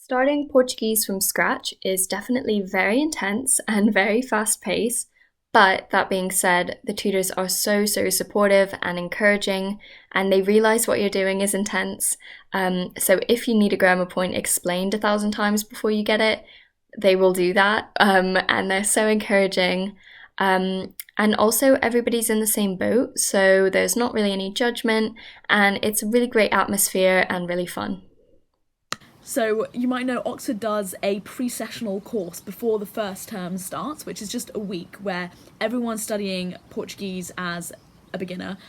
Starting Portuguese from scratch is definitely very intense and very fast paced, but that being said, the tutors are so supportive and encouraging, and they realize what you're doing is intense. So if you need a grammar point explained 1,000 times before you get it, they will do that, and they're so encouraging. And also, everybody's in the same boat, so there's not really any judgment, and it's a really great atmosphere and really fun. So you might know Oxford does a pre-sessional course before the first term starts, which is just a week where everyone studying Portuguese as a beginner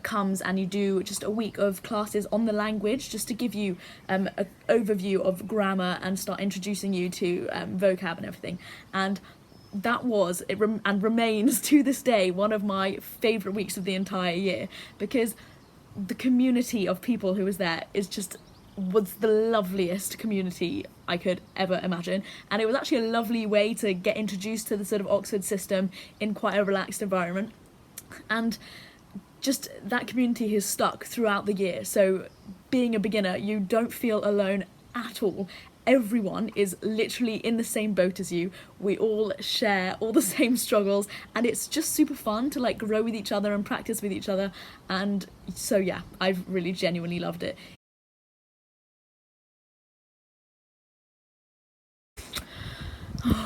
comes, and you do just a week of classes on the language just to give you an overview of grammar and start introducing you to vocab and everything. And that was and remains to this day one of my favourite weeks of the entire year, because the community of people who was there was the loveliest community I could ever imagine, and it was actually a lovely way to get introduced to the sort of Oxford system in quite a relaxed environment, and just that community has stuck throughout the year. So being a beginner, you don't feel alone at all. Everyone is literally in the same boat as you. We all share all the same struggles, and it's just super fun to like grow with each other and practice with each other. And so yeah, I've really genuinely loved it.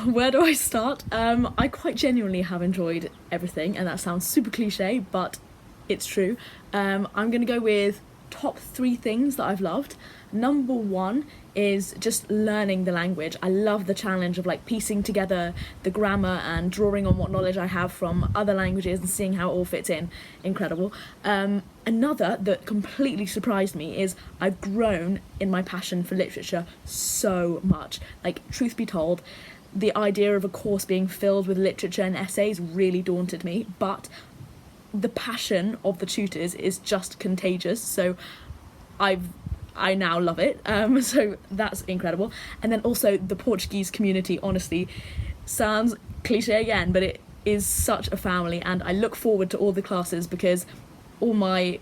Where do I start? I quite genuinely have enjoyed everything, and that sounds super cliche, but it's true. I'm gonna go with top 3 things that I've loved. Number 1 is just learning the language. I love the challenge of like piecing together the grammar and drawing on what knowledge I have from other languages and seeing how it all fits in. Incredible. Another that completely surprised me is I've grown in my passion for literature so much. Like, truth be told, the idea of a course being filled with literature and essays really daunted me, but the passion of the tutors is just contagious. So I now love it. So that's incredible. And then also the Portuguese community, honestly, sounds cliche again, but it is such a family, and I look forward to all the classes because all my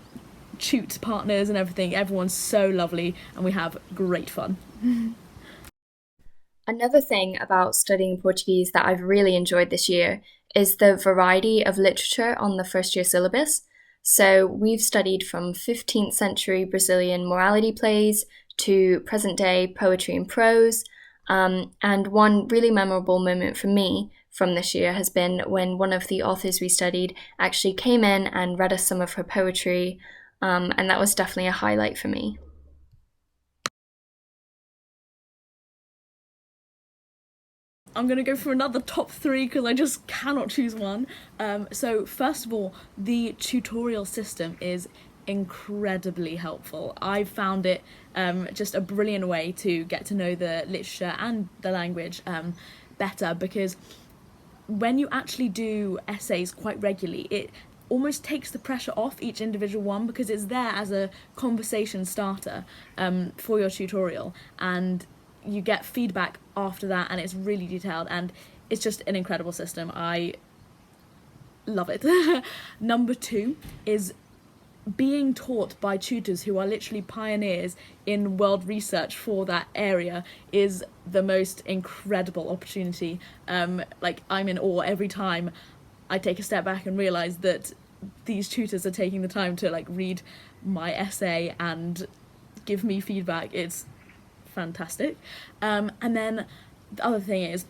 tute partners and everything, everyone's so lovely, and we have great fun. Another thing about studying Portuguese that I've really enjoyed this year is the variety of literature on the first year syllabus. So we've studied from 15th century Brazilian morality plays to present day poetry and prose. And one really memorable moment for me from this year has been when one of the authors we studied actually came in and read us some of her poetry. And that was definitely a highlight for me. I'm going to go for another top 3 because I just cannot choose one. So first of all, the tutorial system is incredibly helpful. I found it just a brilliant way to get to know the literature and the language better, because when you actually do essays quite regularly, it almost takes the pressure off each individual one, because it's there as a conversation starter for your tutorial, and you get feedback after that, and it's really detailed, and it's just an incredible system. I love it. Number 2 is being taught by tutors who are literally pioneers in world research for that area is the most incredible opportunity. Like, I'm in awe every time I take a step back and realise that these tutors are taking the time to like read my essay and give me feedback. It's fantastic. And then the other thing is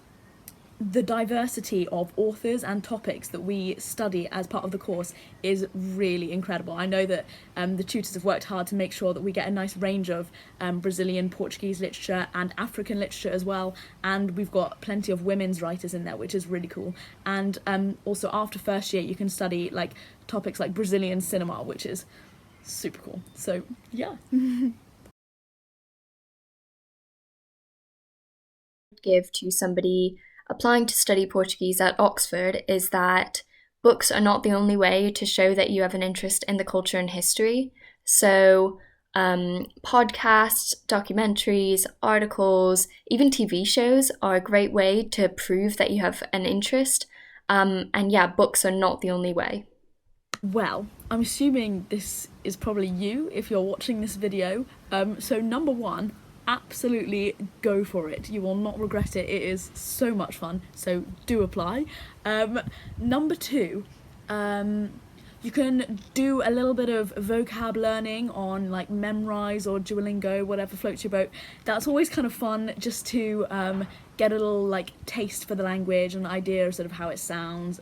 the diversity of authors and topics that we study as part of the course is really incredible. I know that the tutors have worked hard to make sure that we get a nice range of Brazilian Portuguese literature and African literature as well, and we've got plenty of women's writers in there, which is really cool. And also after first year you can study like topics like Brazilian cinema, which is super cool. So yeah. Give to somebody applying to study Portuguese at Oxford is that books are not the only way to show that you have an interest in the culture and history. So podcasts, documentaries, articles, even TV shows are a great way to prove that you have an interest. And yeah, books are not the only way. Well, I'm assuming this is probably you if you're watching this video. So number 1, absolutely go for it. You will not regret it. It is so much fun. So do apply. Number two, you can do a little bit of vocab learning on like Memrise or Duolingo, whatever floats your boat. That's always kind of fun, just to get a little like taste for the language and idea of sort of how it sounds.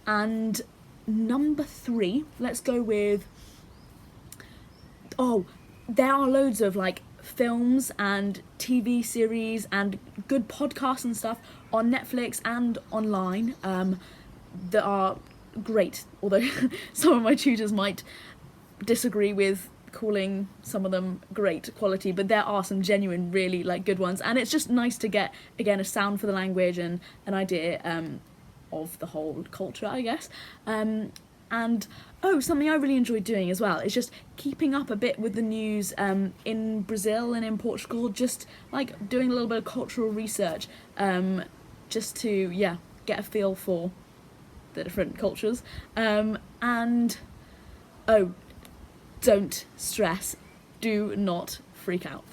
And number three, let's go with, there are loads of like films and TV series and good podcasts and stuff on Netflix and online that are great, although some of my tutors might disagree with calling some of them great quality, but there are some genuine really like good ones, and it's just nice to get again a sound for the language and an idea of the whole culture, I guess. And something I really enjoyed doing as well is just keeping up a bit with the news in Brazil and in Portugal, just like doing a little bit of cultural research, just to get a feel for the different cultures. And don't stress, do not freak out.